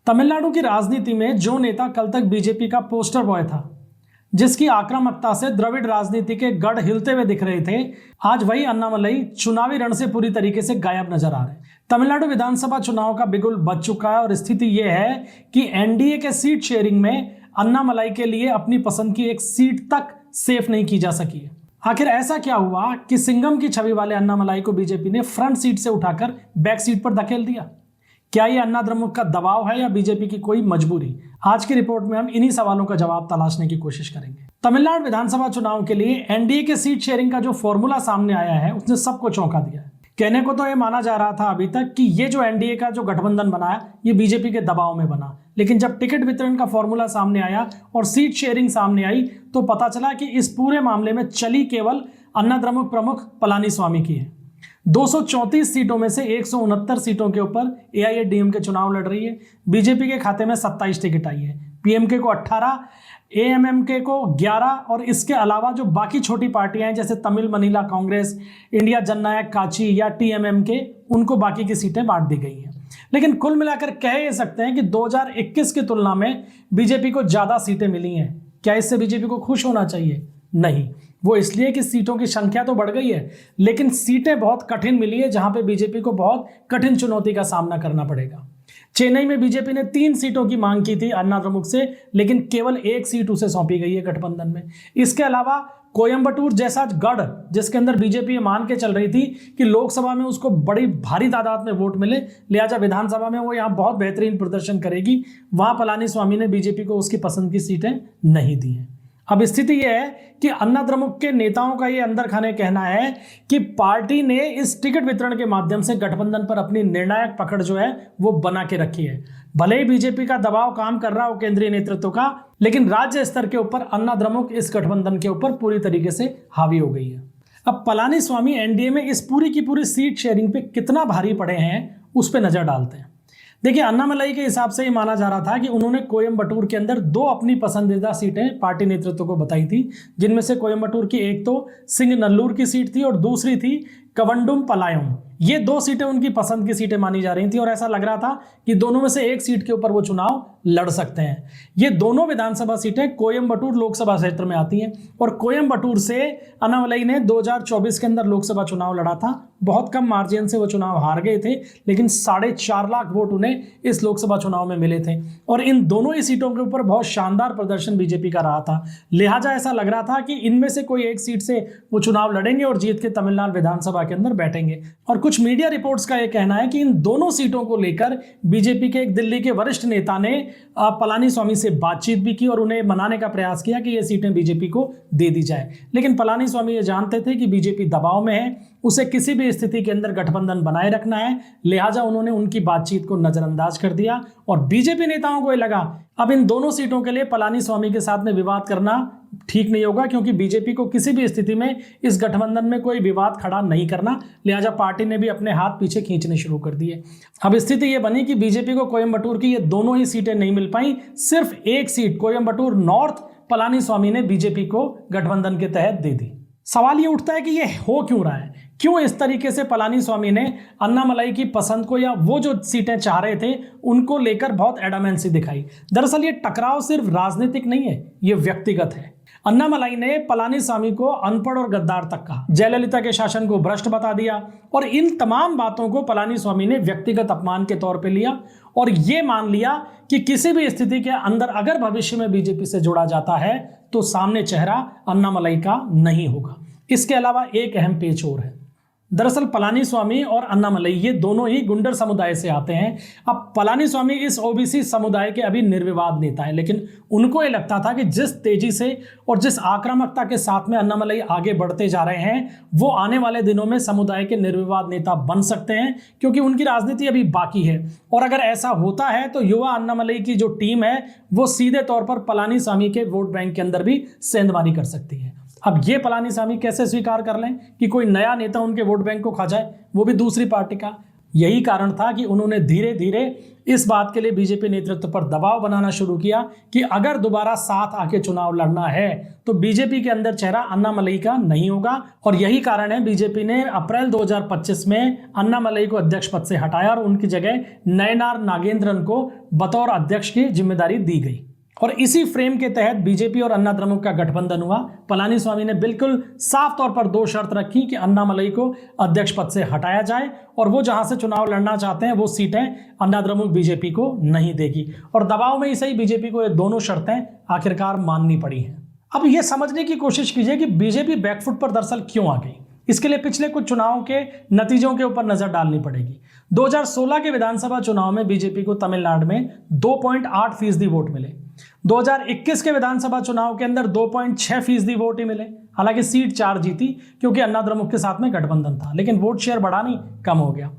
तमिलनाडु की राजनीति में जो नेता कल तक बीजेपी का पोस्टर बॉय था, जिसकी आक्रामकता से द्रविड़ राजनीति के गढ़ हिलते हुए दिख रहे थे, आज वही अन्नामलई चुनावी रण से पूरी तरीके से गायब नजर आ रहे हैं। तमिलनाडु विधानसभा चुनाव का बिगुल बज चुका है और स्थिति यह है कि एनडीए के सीट शेयरिंग में अन्नामलई के लिए अपनी पसंद की एक सीट तक सेफ नहीं की जा सकी है। आखिर ऐसा क्या हुआ कि सिंघम की छवि वाले अन्नामलई को बीजेपी ने फ्रंट सीट से उठाकर बैक सीट पर धकेल दिया? क्या यह अन्ना द्रमुक का दबाव है या बीजेपी की कोई मजबूरी? आज की रिपोर्ट में हम इन्हीं सवालों का जवाब तलाशने की कोशिश करेंगे। तमिलनाडु विधानसभा चुनाव के लिए एनडीए के सीट शेयरिंग का जो फॉर्मूला सामने आया है उसने सबको चौंका दिया है। कहने को तो यह माना जा रहा था अभी तक कि ये जो एनडीए का जो गठबंधन बनाया ये बीजेपी के दबाव में बना, लेकिन जब टिकट वितरण का फॉर्मूला सामने आया और सीट शेयरिंग सामने आई तो पता चला कि इस पूरे मामले में चली केवल अन्ना द्रमुक प्रमुख पलानीस्वामी की है। 234 सीटों में से 169 सीटों के ऊपर एआईएडीएमके चुनाव लड़ रही है। बीजेपी के खाते में 27 टिकट आई है, पीएमके को 18, एएमएमके को 11 और इसके अलावा जो बाकी छोटी पार्टियां हैं जैसे तमिल मनीला कांग्रेस, इंडिया जननायक काची या टीएमएमके, उनको बाकी की सीटें बांट दी गई हैं। लेकिन कुल मिलाकर कह ये सकते हैं कि 2021 की तुलना में बीजेपी को ज्यादा सीटें मिली हैं। क्या इससे बीजेपी को खुश होना चाहिए? नहीं, वो इसलिए कि सीटों की संख्या तो बढ़ गई है, लेकिन सीटें बहुत कठिन मिली है जहां पे बीजेपी को बहुत कठिन चुनौती का सामना करना पड़ेगा। चेन्नई में बीजेपी ने 3 सीटों की मांग की थी अन्ना द्रमुक से, लेकिन केवल 1 सीट उसे सौंपी गई है गठबंधन में। इसके अलावा कोयम्बटूर जैसा गढ़, जिसके अंदर बीजेपी मान के चल रही थी कि लोकसभा में उसको बड़ी भारी तादाद में वोट मिले, लिहाजा विधानसभा में वो यहाँ बहुत बेहतरीन प्रदर्शन करेगी, वहां पलानीस्वामी ने बीजेपी को उसकी पसंद की सीटें नहीं दी हैं। अब स्थिति यह है कि अन्ना द्रमुक के नेताओं का ये अंदर खाने कहना है कि पार्टी ने इस टिकट वितरण के माध्यम से गठबंधन पर अपनी निर्णायक पकड़ जो है वो बना के रखी है। भले ही बीजेपी का दबाव काम कर रहा हो केंद्रीय नेतृत्व का, लेकिन राज्य स्तर के ऊपर अन्ना द्रमुक इस गठबंधन के ऊपर पूरी तरीके से हावी हो गई है। अब पलानीस्वामी एनडीए में इस पूरी की पूरी सीट शेयरिंग पे कितना भारी पड़े हैं उस पर नजर डालते हैं। देखिए, अन्नामलई के हिसाब से ये माना जा रहा था कि उन्होंने कोयम्बटूर के अंदर 2 अपनी पसंदीदा सीटें पार्टी नेतृत्व को बताई थी, जिनमें से कोयम्बटूर की एक तो सिंगनल्लूर की सीट थी और दूसरी थी कवंडुम पलायम। ये 2 सीटें उनकी पसंद की सीटें मानी जा रही थी और ऐसा लग रहा था कि दोनों में से एक सीट के ऊपर वो चुनाव लड़ सकते हैं। ये दोनों विधानसभा सीटें कोयम्बटूर लोकसभा क्षेत्र में आती हैं और कोयम्बटूर से अन्नामलई ने 2024 के अंदर लोकसभा चुनाव लड़ा था। बहुत कम मार्जिन से वो चुनाव हार गए थे, लेकिन 4.5 लाख वोट उन्हें इस लोकसभा चुनाव में मिले थे और इन दोनों ही सीटों के ऊपर बहुत शानदार प्रदर्शन बीजेपी का रहा था। लिहाजा ऐसा लग रहा था कि इनमें से कोई एक सीट से वो चुनाव लड़ेंगे और जीत के तमिलनाडु विधानसभा के अंदर बैठेंगे। और कुछ मीडिया रिपोर्ट्स का यह कहना है कि इन दोनों सीटों को लेकर बीजेपी के एक दिल्ली के वरिष्ठ नेता ने पलानीस्वामी से बातचीत भी की और उन्हें मनाने का प्रयास किया कि ये सीटें बीजेपी को दे दी जाए। लेकिन पलानीस्वामी ये जानते थे कि बीजेपी दबाव में है, उसे किसी भी स्थिति के अंदर गठबंधन बनाए रखना है, लिहाजा उन्होंने उनकी बातचीत को नजरअंदाज कर दिया और बीजेपी नेताओं को ये लगा अब इन दोनों सीटों के लिए पलानीस्वामी के साथ में विवाद करना ठीक नहीं होगा, क्योंकि बीजेपी को किसी भी स्थिति में इस गठबंधन में कोई विवाद खड़ा नहीं करना। लिहाजा पार्टी ने भी अपने हाथ पीछे खींचने शुरू कर दिए। अब स्थिति यह बनी कि बीजेपी को कोयम्बटूर की ये दोनों ही सीटें नहीं मिल पाई, सिर्फ एक सीट कोयम्बटूर नॉर्थ पलानीस्वामी ने बीजेपी को गठबंधन के तहत दे दी। सवाल ये उठता है कि ये हो क्यों रहा है? क्यों इस तरीके से पलानीस्वामी ने अन्नामलई की पसंद को या वो जो सीटें चाह रहे थे उनको लेकर बहुत एडामेंसी दिखाई? दरअसल ये टकराव सिर्फ राजनीतिक नहीं है, ये व्यक्तिगत है। अन्नामलई ने पलानीस्वामी को अनपढ़ और गद्दार तक कहा, जयललिता के शासन को भ्रष्ट बता दिया और इन तमाम बातों को पलानीस्वामी ने व्यक्तिगत अपमान के तौर पे लिया और ये मान लिया कि किसी भी स्थिति के अंदर अगर भविष्य में बीजेपी से जुड़ा जाता है तो सामने चेहरा अन्नामलई का नहीं होगा। इसके अलावा एक अहम पेच और है। दरअसल पलानीस्वामी और अन्नामलई ये दोनों ही गुंडर समुदाय से आते हैं। अब पलानीस्वामी इस ओबीसी समुदाय के अभी निर्विवाद नेता हैं, लेकिन उनको ये लगता था कि जिस तेजी से और जिस आक्रामकता के साथ में अन्नामलई आगे बढ़ते जा रहे हैं वो आने वाले दिनों में समुदाय के निर्विवाद नेता बन सकते हैं, क्योंकि उनकी राजनीति अभी बाकी है। और अगर ऐसा होता है तो युवा अन्नामलई की जो टीम है वो सीधे तौर पर पलानीस्वामी के वोट बैंक के अंदर भी सेंधमारी कर सकती है। अब ये पलानीस्वामी कैसे स्वीकार कर लें कि कोई नया नेता उनके वोट बैंक को खा जाए, वो भी दूसरी पार्टी का? यही कारण था कि उन्होंने धीरे धीरे इस बात के लिए बीजेपी नेतृत्व पर दबाव बनाना शुरू किया कि अगर दोबारा साथ आके चुनाव लड़ना है तो बीजेपी के अंदर चेहरा अन्नामलई का नहीं होगा। और यही कारण है बीजेपी ने अप्रैल 2025 में अन्नामलई को अध्यक्ष पद से हटाया और उनकी जगह नयनार नागेंद्रन को बतौर अध्यक्ष की जिम्मेदारी दी गई। और इसी फ्रेम के तहत बीजेपी और अन्ना द्रमुक का गठबंधन हुआ। पलानीस्वामी ने बिल्कुल साफ तौर पर 2 शर्त रखी कि अन्नामलई को अध्यक्ष पद से हटाया जाए और वो जहां से चुनाव लड़ना चाहते हैं वो सीटें अन्ना द्रमुक बीजेपी को नहीं देगी। और दबाव में ही सही बीजेपी को ये दोनों शर्तें आखिरकार माननी पड़ी हैं। अब ये समझने की कोशिश कीजिए कि बीजेपी बैकफुट पर दरअसल क्यों आ गई। इसके लिए पिछले कुछ चुनावों के नतीजों के ऊपर नजर डालनी पड़ेगी। 2016 के विधानसभा चुनाव में बीजेपी को तमिलनाडु में 2.8% वोट मिले। 2021 के विधानसभा चुनाव के अंदर 2.6% वोट ही मिले। हालांकि सीट 4 जीती क्योंकि अन्ना द्रमुक के साथ में गठबंधन था, लेकिन वोट शेयर बढ़ा नहीं, कम हो गया।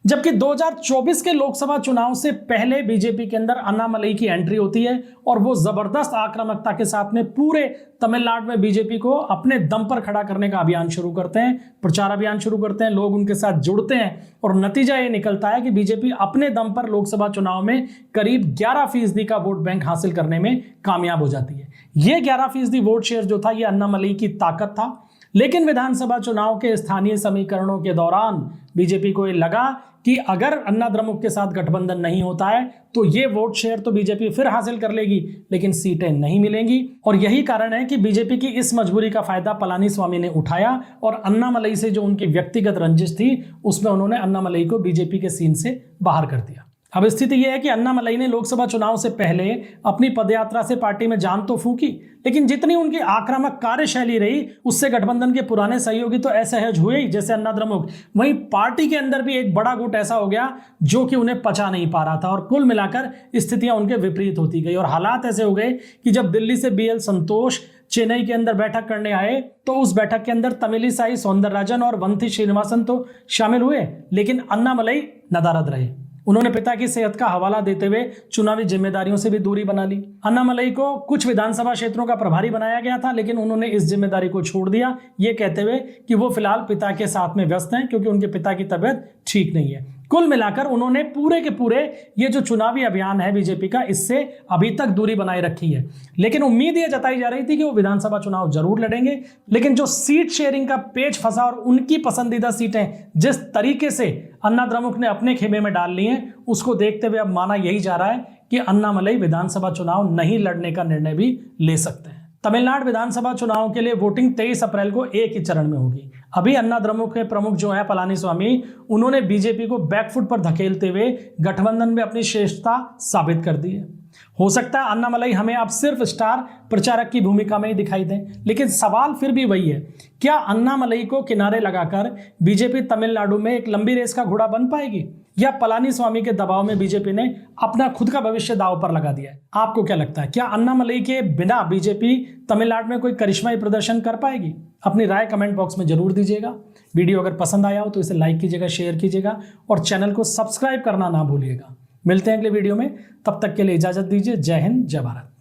जबकि 2024 के लोकसभा चुनाव से पहले बीजेपी के अंदर अन्नामलई की एंट्री होती है और वो जबरदस्त आक्रामकता के साथ में पूरे तमिलनाडु में बीजेपी को अपने दम पर खड़ा करने का अभियान शुरू करते हैं, प्रचार अभियान शुरू करते हैं, लोग उनके साथ जुड़ते हैं और नतीजा ये निकलता है कि बीजेपी अपने दम पर लोकसभा चुनाव में करीब 11% का वोट बैंक हासिल करने में कामयाब हो जाती है। ये 11% वोट शेयर जो था ये अन्नामलई की ताकत था। लेकिन विधानसभा चुनाव के स्थानीय समीकरणों के दौरान बीजेपी को ये लगा कि अगर अन्ना द्रमुक के साथ गठबंधन नहीं होता है तो ये वोट शेयर तो बीजेपी फिर हासिल कर लेगी, लेकिन सीटें नहीं मिलेंगी। और यही कारण है कि बीजेपी की इस मजबूरी का फायदा पलानीस्वामी ने उठाया और अन्नामलई से जो उनकी व्यक्तिगत रंजिश थी उसमें उन्होंने अन्नामलई को बीजेपी के सीन से बाहर कर दिया। अब स्थिति यह है कि अन्नामलई ने लोकसभा चुनाव से पहले अपनी पदयात्रा से पार्टी में जान तो फूकी, लेकिन जितनी उनकी आक्रामक कार्यशैली रही उससे गठबंधन के पुराने सहयोगी तो असहज हुए ही, जैसे अन्ना द्रमुक। वहीं पार्टी के अंदर भी एक बड़ा गुट ऐसा हो गया जो कि उन्हें पचा नहीं पा रहा था और कुल मिलाकर स्थितियां उनके विपरीत होती गई और हालात ऐसे हो गए कि जब दिल्ली से BL संतोष चेन्नई के अंदर बैठक करने आए तो उस बैठक के अंदर तमिलिसाई सौंदरराजन और वंथी श्रीनिवासन तो शामिल हुए, लेकिन अन्नामलई नदारद रहे। उन्होंने पिता की सेहत का हवाला देते हुए चुनावी जिम्मेदारियों से भी दूरी बना ली। अन्नामलई को कुछ विधानसभा क्षेत्रों का प्रभारी बनाया गया था, लेकिन उन्होंने इस जिम्मेदारी को छोड़ दिया, ये कहते हुए कि वो फिलहाल पिता के साथ में व्यस्त हैं क्योंकि उनके पिता की तबीयत ठीक नहीं है। कुल मिलाकर उन्होंने पूरे के पूरे ये जो चुनावी अभियान है बीजेपी का, इससे अभी तक दूरी बनाए रखी है। लेकिन उम्मीद ये जताई जा रही थी कि वो विधानसभा चुनाव जरूर लड़ेंगे, लेकिन जो सीट शेयरिंग का पेच फंसा और उनकी पसंदीदा सीटें जिस तरीके से अन्ना द्रमुक ने अपने खेमे में डाल ली हैं, उसको देखते हुए अब माना यही जा रहा है कि अन्नामलई विधानसभा चुनाव नहीं लड़ने का निर्णय भी ले सकते हैं। तमिलनाडु विधानसभा चुनाव के लिए वोटिंग 23 अप्रैल को एक ही चरण में होगी। अभी अन्ना द्रमुक के प्रमुख जो है पलानीस्वामी, उन्होंने बीजेपी को बैकफुट पर धकेलते हुए गठबंधन में अपनी श्रेष्ठता साबित कर दी है। हो सकता है अन्नामलई हमें अब सिर्फ स्टार प्रचारक की भूमिका में ही दिखाई दें, लेकिन सवाल फिर भी वही है, क्या अन्नामलई को किनारे लगाकर बीजेपी तमिलनाडु में एक लंबी रेस का घोड़ा बन पाएगी या पलानीस्वामी के दबाव में बीजेपी ने अपना खुद का भविष्य दांव पर लगा दिया है? आपको क्या लगता है, क्या अन्नामलई के बिना बीजेपी तमिलनाडु में कोई करिश्माई प्रदर्शन कर पाएगी? अपनी राय कमेंट बॉक्स में जरूर दीजिएगा। वीडियो अगर पसंद आया हो तो इसे लाइक कीजिएगा, शेयर कीजिएगा और चैनल को सब्सक्राइब करना ना भूलिएगा। मिलते हैं अगले वीडियो में, तब तक के लिए इजाजत दीजिए। जय हिंद, जय भारत।